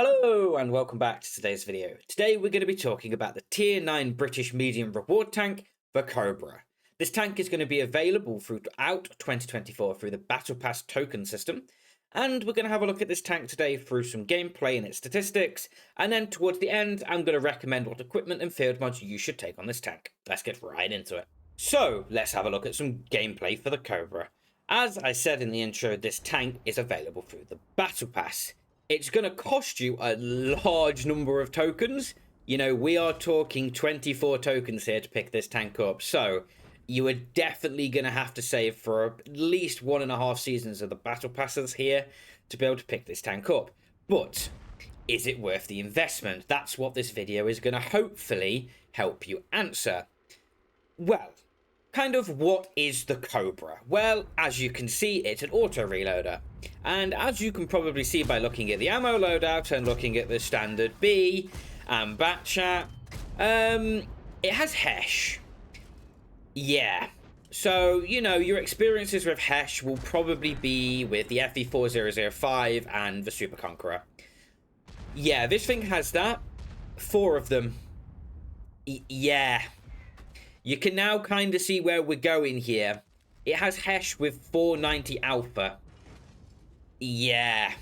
Hello and welcome back to today's video. Today we're going to be talking about the tier 9 British medium reward tank, the Cobra. This tank is going to be available throughout 2024 through the Battle Pass token system, and we're going to have a look at this tank today through some gameplay and its statistics, and then towards the end I'm going to recommend what equipment and field mods you should take on this tank. Let's get right into it. So let's have a look at some gameplay for the Cobra. As I said in the intro, this tank is available through the Battle Pass. It's going to cost you a large number of tokens. You know, we are talking 24 tokens here to pick this tank up. So you are definitely going to have to save for at least 1.5 seasons of the battle passes here to be able to pick this tank up. But is it worth the investment? That's what this video is going to hopefully help you answer. Well, kind of what is the Cobra? Well, as you can see, it's an auto reloader. And as you can probably see by looking at the ammo loadout and looking at the standard B and bat chat, it has Hesh. Yeah. So, you know, your experiences with Hesh will probably be with the FE4005 and the Super Conqueror. Yeah, this thing has that. 4 of them. Yeah. You can now kind of see where we're going here. It has Hesh with 490 alpha. Yeah.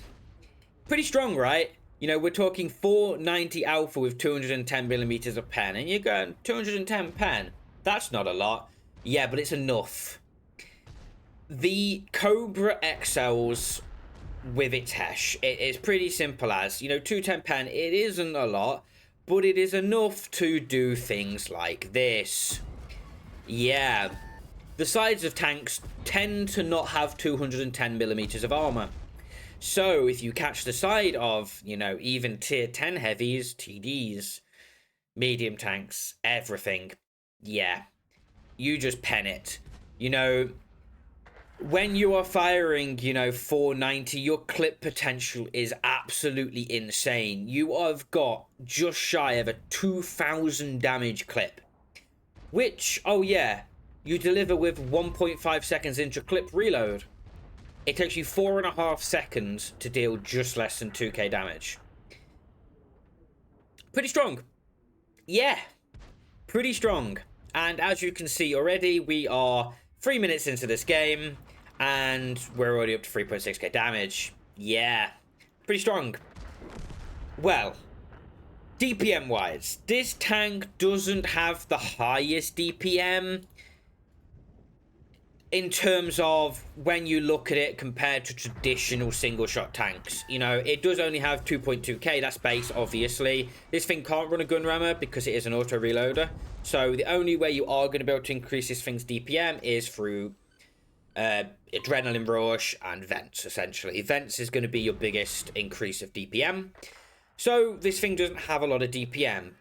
Pretty strong, right? You know, we're talking 490 alpha with 210 millimeters of pen. And you're going, 210 pen? That's not a lot. Yeah, but it's enough. The Cobra excels with its Hesh. It is pretty simple as, you know, 210 pen, it isn't a lot, but it is enough to do things like this. Yeah. The sides of tanks tend to not have 210 millimeters of armor. So if you catch the side of, you know, even tier 10 heavies, TDs, medium tanks, everything, yeah, you just pen it. You know, when you are firing, you know, 490, your clip potential is absolutely insane. You have got just shy of a 2,000 damage clip. Which, oh yeah, you deliver with 1.5 seconds intra-clip reload. It takes you 4.5 seconds to deal just less than 2k damage. Pretty strong. Yeah, pretty strong. And as you can see already, we are 3 minutes into this game, and we're already up to 3.6k damage. Yeah, pretty strong. Well, DPM-wise, this tank doesn't have the highest DPM in terms of when you look at it compared to traditional single-shot tanks. You know, it does only have 2.2k, that's base, obviously. This thing can't run a gun rammer because it is an auto-reloader. So the only way you are going to be able to increase this thing's DPM is through Adrenaline Rush and Vents, essentially. Vents is going to be your biggest increase of DPM. So this thing doesn't have a lot of DPM,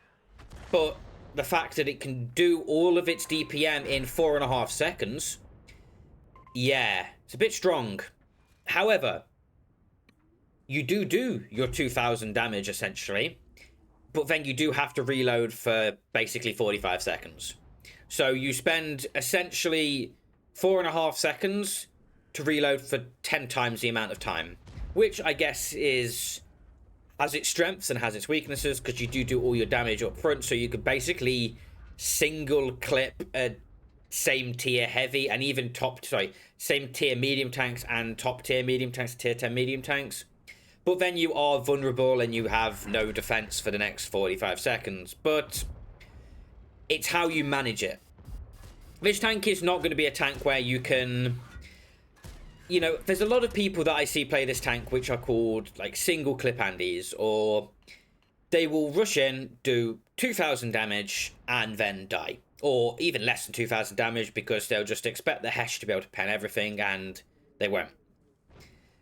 but the fact that it can do all of its DPM in 4.5 seconds, yeah, it's a bit strong. However, you do your 2,000 damage essentially, but then you do have to reload for basically 45 seconds. So you spend essentially 4.5 seconds to reload for 10 times the amount of time, which I guess has its strengths and has its weaknesses, because you do all your damage up front, so you could basically single clip a same tier heavy and even same tier medium tanks and top tier medium tanks, tier 10 medium tanks. But then you are vulnerable and you have no defense for the next 45 seconds. But it's how you manage it. This tank is not going to be a tank where you can, you know, there's a lot of people that I see play this tank which are called like single clip Andys, or they will rush in, do 2,000 damage and then die. Or even less than 2,000 damage because they'll just expect the Hesh to be able to pen everything and they won't.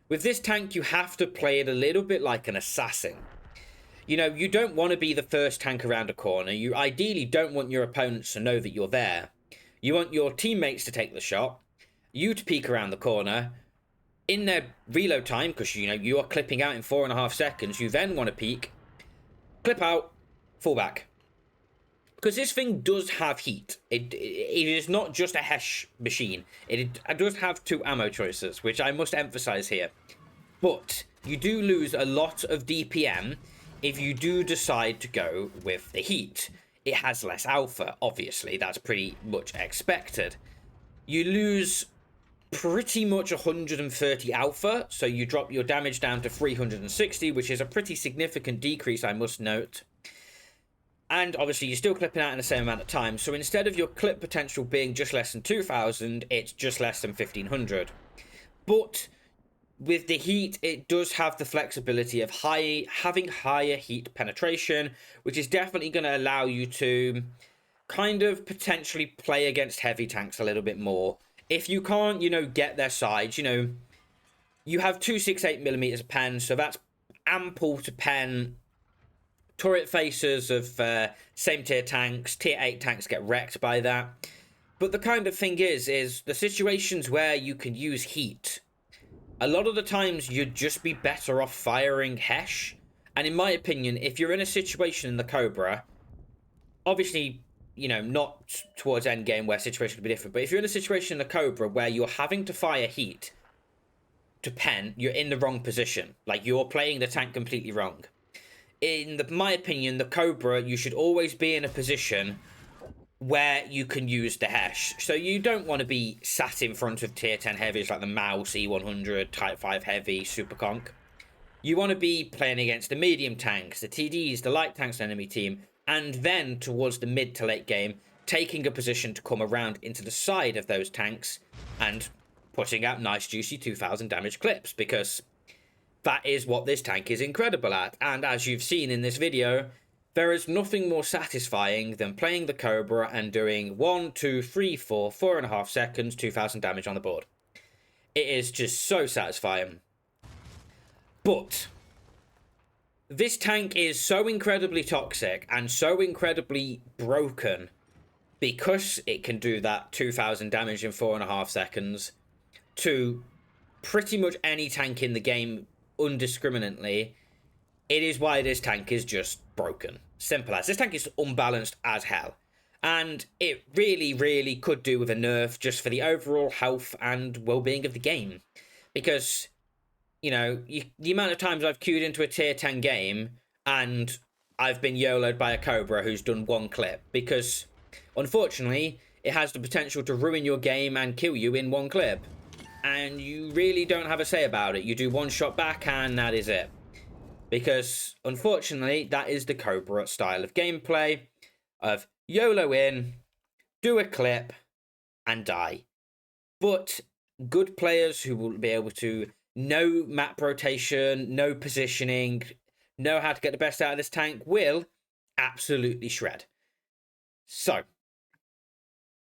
With this tank, you have to play it a little bit like an assassin. You know, you don't want to be the first tank around a corner. You ideally don't want your opponents to know that you're there. You want your teammates to take the shot, you to peek around the corner. In their reload time, because, you know, you are clipping out in 4.5 seconds, you then want to peek, clip out, fall back. Because this thing does have heat. It is not just a Hesh machine. It does have 2 ammo choices, which I must emphasize here. But you do lose a lot of DPM if you do decide to go with the heat. It has less alpha, obviously, that's pretty much expected. You lose pretty much 130 alpha, so you drop your damage down to 360, which is a pretty significant decrease, I must note. And obviously you're still clipping out in the same amount of time, so instead of your clip potential being just less than 2000, it's just less than 1500. But with the heat, it does have the flexibility of having higher heat penetration, which is definitely going to allow you to kind of potentially play against heavy tanks a little bit more. If you can't, get their sides, you have 268mm of pen, so that's ample to pen turret faces of same tier tanks. Tier 8 tanks get wrecked by that. But the kind of thing is the situations where you can use heat, a lot of the times you'd just be better off firing Hesh. And in my opinion, if you're in a situation in the Cobra, obviously, not towards endgame where situations could be different, but if you're in a situation in the Cobra where you're having to fire heat to pen, you're in the wrong position. Like, you're playing the tank completely wrong. In my opinion, the Cobra, you should always be in a position where you can use the Hesh. So you don't want to be sat in front of tier 10 heavies like the Mouse, E100, Type 5 Heavy, Super Conk. You want to be playing against the medium tanks, the TDs, the light tanks enemy team, and then towards the mid to late game, taking a position to come around into the side of those tanks and putting out nice juicy 2000 damage clips, because that is what this tank is incredible at. And as you've seen in this video, there is nothing more satisfying than playing the Cobra and doing 1, 2, 3, 4, 4.5 seconds, 2000 damage on the board. It is just so satisfying. But this tank is so incredibly toxic and so incredibly broken because it can do that 2000 damage in 4.5 seconds to pretty much any tank in the game indiscriminately. It is why this tank is just broken. Simple as. This tank is unbalanced as hell. And it really, really could do with a nerf just for the overall health and well-being of the game. Because, the amount of times I've queued into a tier 10 game and I've been YOLO'd by a Cobra who's done one clip. Because, unfortunately, it has the potential to ruin your game and kill you in one clip. And you really don't have a say about it. You do one shot back and that is it. Because, unfortunately, that is the Cobra style of gameplay, of YOLO in, do a clip, and die. But good players who will be able to know map rotation, know positioning, know how to get the best out of this tank will absolutely shred. So,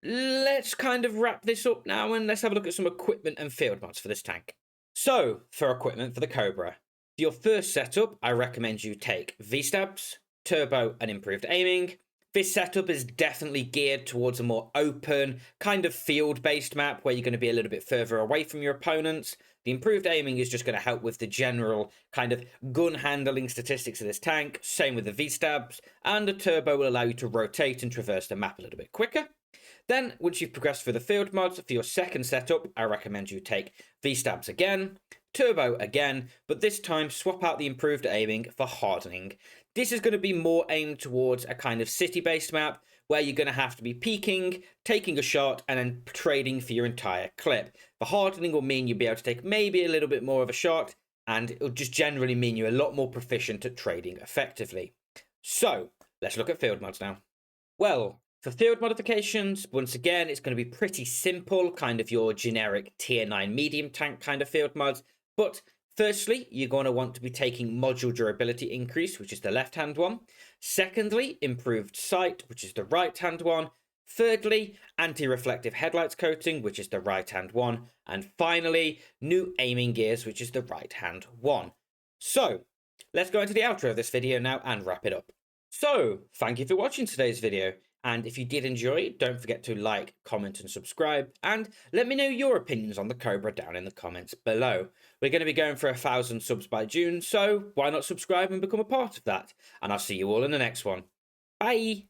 let's kind of wrap this up now and let's have a look at some equipment and field mods for this tank. So, for equipment for the Cobra, for your first setup, I recommend you take V-stabs, turbo, and improved aiming. This setup is definitely geared towards a more open, kind of field-based map where you're going to be a little bit further away from your opponents. The improved aiming is just going to help with the general kind of gun handling statistics of this tank. Same with the V-stabs, and the turbo will allow you to rotate and traverse the map a little bit quicker. Then, once you've progressed through the field mods, for your second setup, I recommend you take V-stabs again, turbo again, but this time swap out the improved aiming for hardening. This is going to be more aimed towards a kind of city-based map where you're going to have to be peeking, taking a shot, and then trading for your entire clip. The hardening will mean you'll be able to take maybe a little bit more of a shot, and it'll just generally mean you're a lot more proficient at trading effectively. So, let's look at field mods now. Well, for field modifications, once again, it's going to be pretty simple, kind of your generic tier 9 medium tank kind of field mods. But firstly, you're going to want to be taking module durability increase, which is the left-hand one. Secondly, improved sight, which is the right-hand one. Thirdly, anti-reflective headlights coating, which is the right-hand one. And finally, new aiming gears, which is the right-hand one. So, let's go into the outro of this video now and wrap it up. So, thank you for watching today's video. And if you did enjoy it, don't forget to like, comment, and subscribe. And let me know your opinions on the Cobra down in the comments below. We're going to be going for 1,000 subs by June, so why not subscribe and become a part of that? And I'll see you all in the next one. Bye!